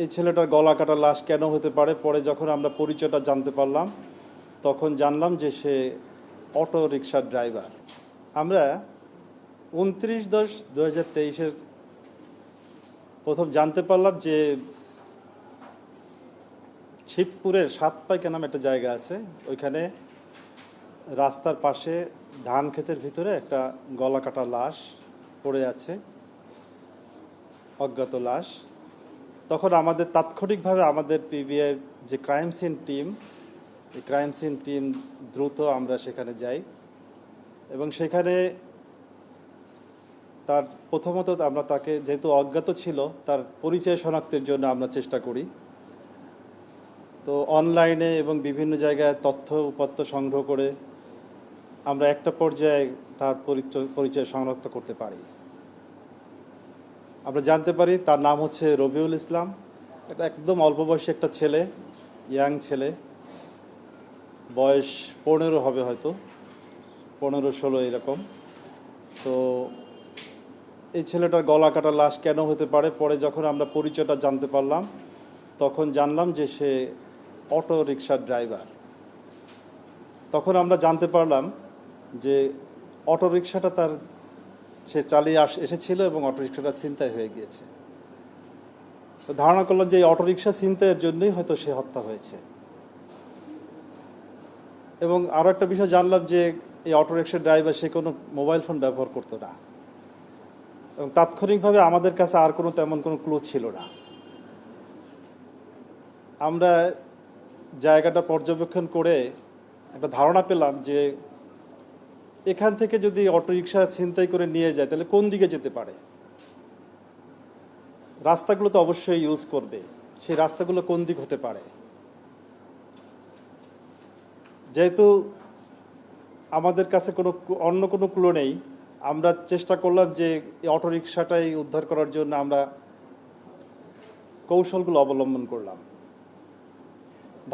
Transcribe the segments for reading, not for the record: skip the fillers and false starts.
এই ছেলেটার গলা কাটা লাশ কেন হতে পারে, পরে যখন আমরা পরিচয়টা জানতে পারলাম তখন জানলাম যে সে অটো রিকশার ড্রাইভার। আমরা 29/10/2023 প্রথম জানতে পারলাম যে শিবপুরের সাতপাইকা নামে একটা জায়গা আছে, ওইখানে রাস্তার পাশে ধান ক্ষেতের ভিতরে একটা গলা কাটা লাশ পড়ে আছে, অজ্ঞাত লাশ। তখন আমাদের তাৎক্ষণিকভাবে আমাদের পিবিআইয়ের যে ক্রাইম সিন টিম, এই ক্রাইম সিন টিম দ্রুত আমরা সেখানে যাই এবং সেখানে তার প্রথমত আমরা তাকে, যেহেতু অজ্ঞাত ছিল, তার পরিচয় শনাক্তের জন্য আমরা চেষ্টা করি। তো অনলাইনে এবং বিভিন্ন জায়গায় তথ্য উপাত্ত সংগ্রহ করে আমরা একটা পর্যায়ে তার পরিচয় শনাক্ত করতে পারি। আমরা জানতে পারি তার নাম হচ্ছে রবিউল ইসলাম। এটা একদম অল্প বয়সী একটা ছেলে, ইয়াং ছেলে, বয়স 15 হবে, হয়তো 15-16 এরকম। তো এই ছেলেটার গলা কাটা লাশ কেন হতে পারে, পরে যখন আমরা পরিচয়টা জানতে পারলাম তখন জানলাম যে সে অটো রিকশার ড্রাইভার। তখন আমরা জানতে পারলাম যে অটো রিকশাটা সে চালিয়ে এসেছিল এবং অটো রিকশাটা ছিনতাই হয়ে গিয়েছে। তো ধারণা করলাম যে এই অটো রিকশা ছিনতাইয়ের জন্যই হয়তো সে হত্যা হয়েছে। এবং আরও একটা বিষয় জানলাম যে এই অটো রিকশার ড্রাইভার সে কোনো মোবাইল ফোন ব্যবহার করতো না এবং তাৎক্ষণিকভাবে আমাদের কাছে আর তেমন কোনো ক্লু ছিল না। আমরা জায়গাটা পর্যবেক্ষণ করে একটা ধারণা পেলাম যে এখান থেকে যদি অটোরিকশা ছিনতাই করে নিয়ে যায় তাহলে কোন দিকে যেতে পারে। রাস্তাগুলো তো অবশ্যই ইউজ করবে, সেই রাস্তাগুলো কোন দিক হতে পারে। যেহেতু আমাদের কাছে অন্য কোনো ক্লু নেই, আমরা চেষ্টা করলাম যে এই অটোরিকশাটাই উদ্ধার করার জন্য আমরা কৌশলগুলো অবলম্বন করলাম।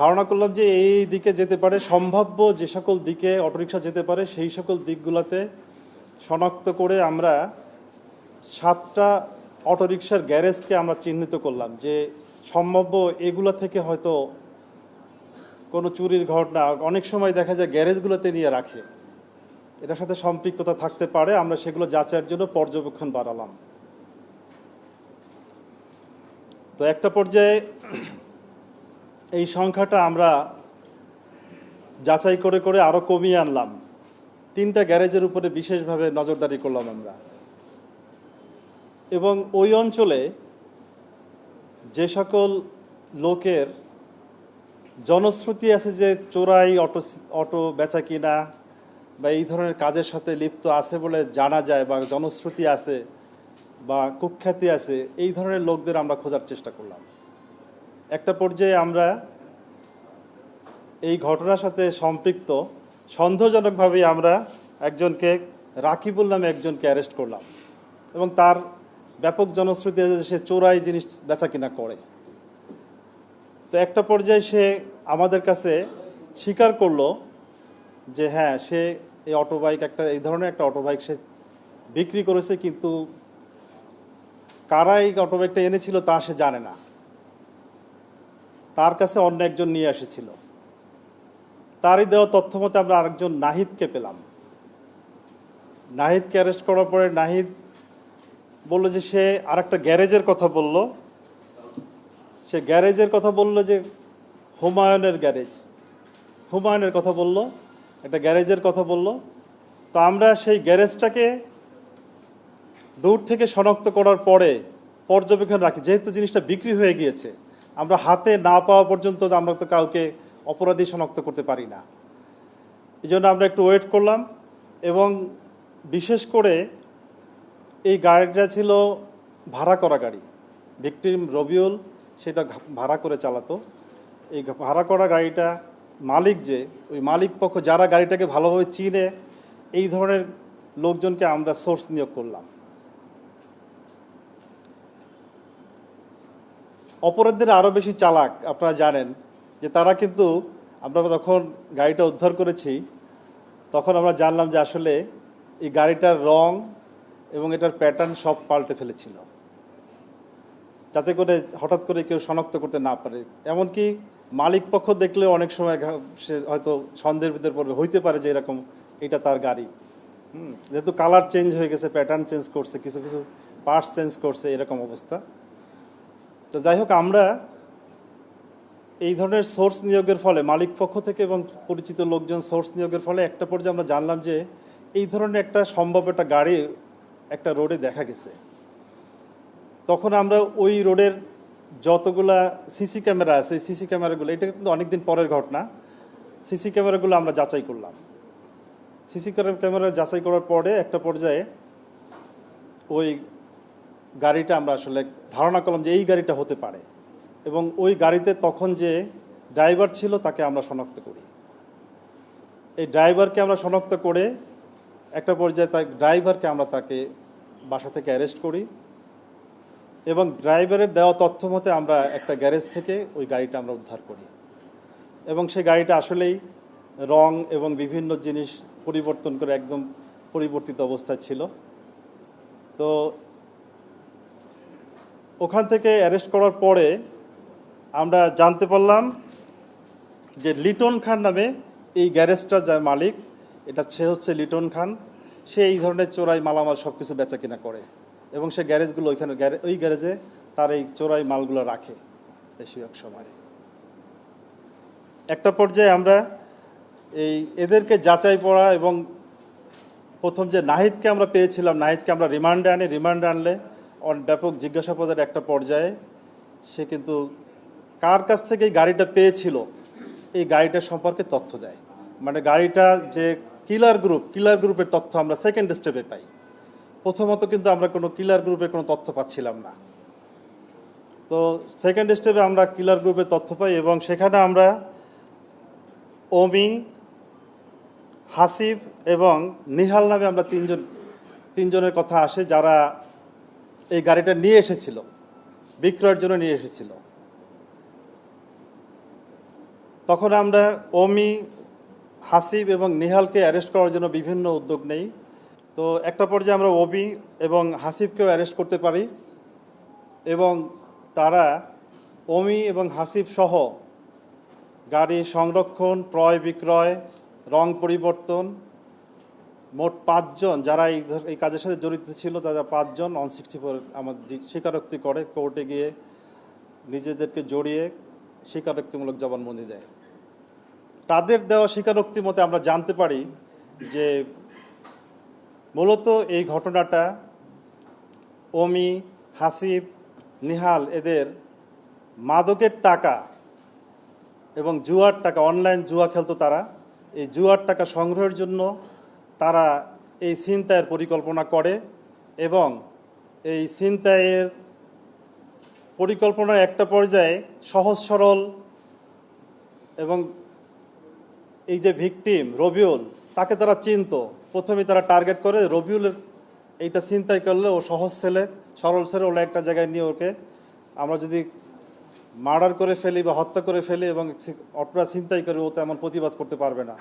ধারণা করলাম যে এই দিকে যেতে পারে, সম্ভাব্য যে সকল দিকে অটোরিকশা যেতে পারে সেই সকল দিকগুলোতে শনাক্ত করে আমরা 7টা অটোরিকশার গ্যারেজকে আমরা চিহ্নিত করলাম যে সম্ভাব্য এগুলো থেকে হয়তো কোনো চুরির ঘটনা অনেক সময় দেখা যায় গ্যারেজগুলোতে নিয়ে রাখে, এটার সাথে সম্পৃক্ততা থাকতে পারে। আমরা সেগুলো যাচাইয়ের জন্য পর্যবেক্ষণ বাড়ালাম। তো একটা পর্যায়ে এই সংখ্যাটা আমরা যাচাই করে করে আরও কমিয়ে আনলাম। 3টা গ্যারেজের উপরে বিশেষভাবে নজরদারি করলাম আমরা। এবং ওই অঞ্চলে যে সকল লোকের জনশ্রুতি আছে যে চোরাই অটো বেচা কিনা বা এই ধরনের কাজের সাথে লিপ্ত আছে বলে জানা যায় বা জনশ্রুতি আছে বা কুখ্যাতি আছে, এই ধরনের লোকদের আমরা খোঁজার চেষ্টা করলাম। একটা পর্যায়ে আমরা এই ঘটনার সাথে সম্পৃক্ত সন্দেহজনকভাবে আমরা একজনকে, রাকিবুল নামে একজনকে অ্যারেস্ট করলাম এবং তার ব্যাপক জনশ্রুতি আছে সে চোরাই জিনিস বেচা কিনা করে। তো একটা পর্যায়ে সে আমাদের কাছে স্বীকার করলো যে হ্যাঁ, সে এই এই ধরনের একটা অটোবাইক সে বিক্রি করেছে, কিন্তু কারা এই অটোবাইকটা এনেছিল তা সে জানে না, তার কাছে অন্য একজন নিয়ে এসেছিল। তারই দেওয়া তথ্য মতে আমরা আরেকজন নাহিদকে পেলাম। নাহিদকে অ্যারেস্ট করার পরে নাহিদ বলল যে সে আরেকটা গ্যারেজের কথা বলল, সে গ্যারেজের কথা বলল যে হুমায়ুনের কথা বলল, একটা গ্যারেজের কথা বলল। তো আমরা সেই গ্যারেজটাকে দূর থেকে শনাক্ত করার পরে পর্যবেক্ষণ রাখি, যেহেতু জিনিসটা বিক্রি হয়ে গিয়েছে, আমরা হাতে না পাওয়া পর্যন্ত আমরা তো কাউকে অপরাধী শনাক্ত করতে পারি না। এই জন্য আমরা একটু ওয়েট করলাম এবং বিশেষ করে এই গাড়িটা ছিল ভাড়া করা গাড়ি। ভিকটিম রবিউল সেটা ভাড়া করে চালাতো। এই ভাড়া করা গাড়িটা মালিক ওই মালিক পক্ষ যারা গাড়িটাকে ভালোভাবে চিনে, এই ধরনের লোকজনকে আমরা সোর্স নিয়োগ করলাম। অপরাধীরা আরও বেশি চালাক। আপনারা জানেন যে তারা কিন্তু, আমরা যখন গাড়িটা উদ্ধার করেছি তখন আমরা জানলাম যে আসলে এই গাড়িটার রং এবং এটার প্যাটার্ন সব পাল্টে ফেলেছিল। যাতে করে হঠাৎ করে কেউ শনাক্ত করতে না পারে। এমনকি মালিক পক্ষ দেখলে অনেক সময় সে হয়তো সন্দেহের ভিতরে পড়বে, হইতে পারে যে এরকম এটা তার গাড়ি। যেহেতু কালার চেঞ্জ হয়ে গেছে, প্যাটার্ন চেঞ্জ করছে, কিছু কিছু পার্টস চেঞ্জ করছে, এরকম অবস্থা। তো যাই হোক, আমরা এই ধরনের সোর্স নিয়োগের ফলে মালিক পক্ষ থেকে এবং পরিচিত লোকজন সোর্স নিয়োগের ফলে একটা পর্যায়ে আমরা জানলাম যে এই ধরনের একটা সম্ভব একটা গাড়ি একটা রোডে দেখা গেছে। তখন আমরা ওই রোডের যতগুলা সিসি ক্যামেরা আছে, সিসি ক্যামেরাগুলো, এটা কিন্তু অনেকদিন পরের ঘটনা, সিসি ক্যামেরাগুলো আমরা যাচাই করলাম। সিসি ক্যামেরা যাচাই করার পরে একটা পর্যায়ে ওই গাড়িটা আমরা আসলে ধারণা করলাম যে এই গাড়িটা হতে পারে, এবং ওই গাড়িতে তখন যে ড্রাইভার ছিল তাকে আমরা শনাক্ত করি। এই ড্রাইভারকে আমরা শনাক্ত করে একটা পর্যায়ে ড্রাইভারকে আমরা তাকে বাসা থেকে অ্যারেস্ট করি, এবং ড্রাইভারের দেওয়া তথ্য মতে আমরা একটা গ্যারেজ থেকে ওই গাড়িটা আমরা উদ্ধার করি, এবং সেই গাড়িটা আসলেই রং এবং বিভিন্ন জিনিস পরিবর্তন করে একদম পরিবর্তিত অবস্থায় ছিল। তো ওখান থেকে অ্যারেস্ট করার পরে আমরা জানতে পারলাম যে লিটন খান নামে এই গ্যারেজটার যার মালিক, সে হচ্ছে লিটন খান। সে এই ধরনের চোরাই মালামাল সব কিছু বেচা কিনা করে, এবং সে গ্যারেজগুলো ওই গ্যারেজে তার এই চোরাই মালগুলো রাখে বেশিরভাগ সময়। একটা পর্যায়ে আমরা এদেরকে যাচাই করা, এবং প্রথম যে নাহিদকে আমরা পেয়েছিলাম, নাহিদকে আমরা রিমান্ডে আনলে ব্যাপক জিজ্ঞাসাবাদের একটা পর্যায়ে সে কিন্তু কার কাছ থেকে এই গাড়িটা পেয়েছিল এই গাড়িটার সম্পর্কে তথ্য দেয়। মানে গাড়িটা যে কিলার গ্রুপের তথ্য আমরা সেকেন্ড স্টেপে পাই। প্রথমত কিন্তু আমরা কোনো কিলার গ্রুপের কোনো তথ্য পাচ্ছিলাম না। তো সেকেন্ড স্টেপে আমরা কিলার গ্রুপের তথ্য পাই, এবং সেখানে আমরা অমি, হাসিব এবং নিহাল নামে আমরা তিনজনের কথা আসে, যারা এই গাড়িটা নিয়ে এসেছিল, বিক্রয়ের জন্য নিয়ে এসেছিল। তখন আমরা অমি, হাসিব এবং নিহালকে অ্যারেস্ট করার জন্য বিভিন্ন উদ্যোগ নেই। তো একটা পর্যায়ে আমরা অমি এবং হাসিবকেও অ্যারেস্ট করতে পারি, এবং তারা অমি এবং হাসিব সহ গাড়ি সংরক্ষণ, ক্রয় বিক্রয়, রং পরিবর্তন, মোট 5 জন যারা এই কাজের সাথে জড়িত ছিল, তারা 5 জন 164 আমাদের স্বীকারোক্তি করে, কোর্টে গিয়ে নিজেদেরকে জড়িয়ে স্বীকারোক্তিমূলক জবানবন্দি দেয়। তাদের দেওয়া স্বীকারোক্তি মতে আমরা জানতে পারি যে মূলত এই ঘটনাটা অমি, হাসিব, নিহাল এদের মাদকের টাকা এবং জুয়ার টাকা, অনলাইন জুয়া খেলতো তারা, এই জুয়ার টাকা সংগ্রহের জন্য তারা এই ছিনতাইয়ের পরিকল্পনা করে, এবং এই ছিনতাইয়ের পরিকল্পনার একটা পর্যায়ে সহজ সরল, এবং এই যে ভিকটিম রবিউল, তাকে তারা চিনত। প্রথমে তারা টার্গেট করে রবিউলের এইটা ছিনতাই করলে ও সহজ ছেলে, সরল ছেলে, ওরা একটা জায়গায় নিয়ে ওকে আমরা যদি মার্ডার করে ফেলি বা হত্যা করে ফেলি এবং অপরাধ ছিনতাই করে, ও তেমন প্রতিবাদ করতে পারবে না,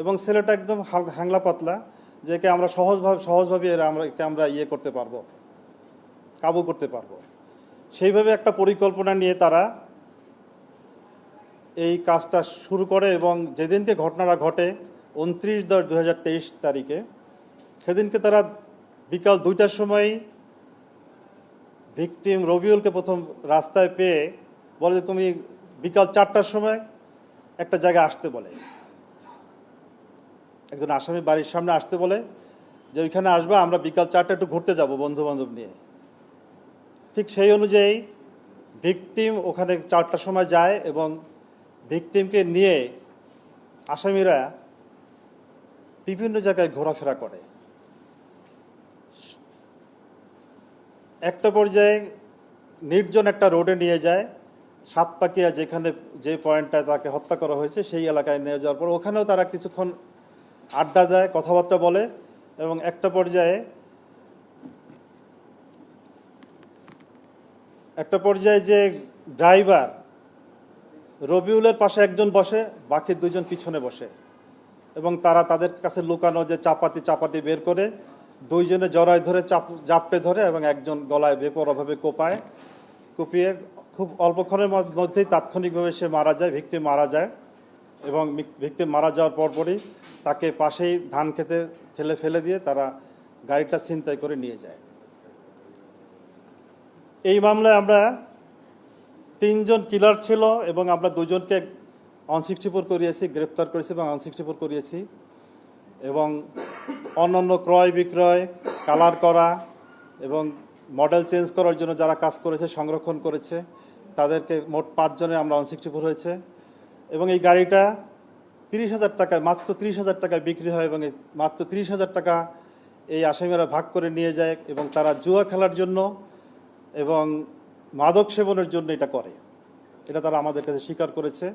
এবং ছেলেটা একদম হ্যাংলা পাতলা, যে একে আমরা সহজভাবে আমরা ইয়ে করতে পারবো, কাবু করতে পারবো। সেইভাবে একটা পরিকল্পনা নিয়ে তারা এই কাজটা শুরু করে, এবং যেদিনকে ঘটনাটা ঘটে 29/10/2023 তারিখে, সেদিনকে তারা বিকাল 2টার সময় ভিকটিম রবিউলকে প্রথম রাস্তায় পেয়ে বলে যে তুমি বিকাল 4টার সময় একটা জায়গায় আসতে বলে, একজন আসামি বাড়ির সামনে আসতে বলে যে ওইখানে আসবে, আমরা বিকাল 4টা একটু ঘুরতে যাব বন্ধু বান্ধব নিয়ে। ঠিক সেই অনুযায়ী ভিকটিম ওখানে 4টার সময় যায়, এবং ভিকটিমকে নিয়ে আসামিরা বিভিন্ন জায়গায় ঘোরাফেরা করে। একটা পর্যায়ে নির্জন একটা রোডে নিয়ে যায়, সাতপাকিয়া, যেখানে যে পয়েন্টটায় তাকে হত্যা করা হয়েছে সেই এলাকায় নিয়ে যাওয়ার পর ওখানেও তারা কিছুক্ষণ আড্ডা দেয়, কথাবার্তা বলে, এবং একটা পর্যায়ে যে ড্রাইভার রবিউলের পাশে একজন বসে, বাকি 2 জন পিছনে বসে, এবং তারা তাদের কাছে লুকানো যে চাপাতি বের করে দুইজনে জড়ায় ধরে জাপটে ধরে এবং একজন গলায় বেপরোয়াভাবে কুপিয়ে খুব অল্পক্ষণের মধ্যেই তাৎক্ষণিকভাবে সে মারা যায়, ভিকটিম মারা যায়। এবং ভিকটিম মারা যাওয়ার পরপরই তাকে পাশেই ধান খেতে ঠেলে ফেলে দিয়ে তারা গাড়িটা ছিনতাই করে নিয়ে যায়। এই মামলায় আমরা 3 জন কিলার ছিল এবং আমরা 2 জনকে 164 করিয়েছি, গ্রেপ্তার করেছি এবং 164 করিয়েছি। এবং অন্যান্য ক্রয় বিক্রয়, কালার করা এবং মডেল চেঞ্জ করার জন্য যারা কাজ করেছে, সংরক্ষণ করেছে, তাদেরকে মোট 5 জনে আমরা 164 হয়েছে। এবং এই গাড়িটা 30,000 টাকায়, মাত্র 30,000 টাকায় বিক্রি হয় এবং এই মাত্র 30,000 টাকা এই আসামিরা ভাগ করে নিয়ে যায় এবং তারা জুয়া খেলার জন্য এবং মাদক সেবনের জন্য এটা করে, এটা তারা আমাদের কাছে স্বীকার করেছে।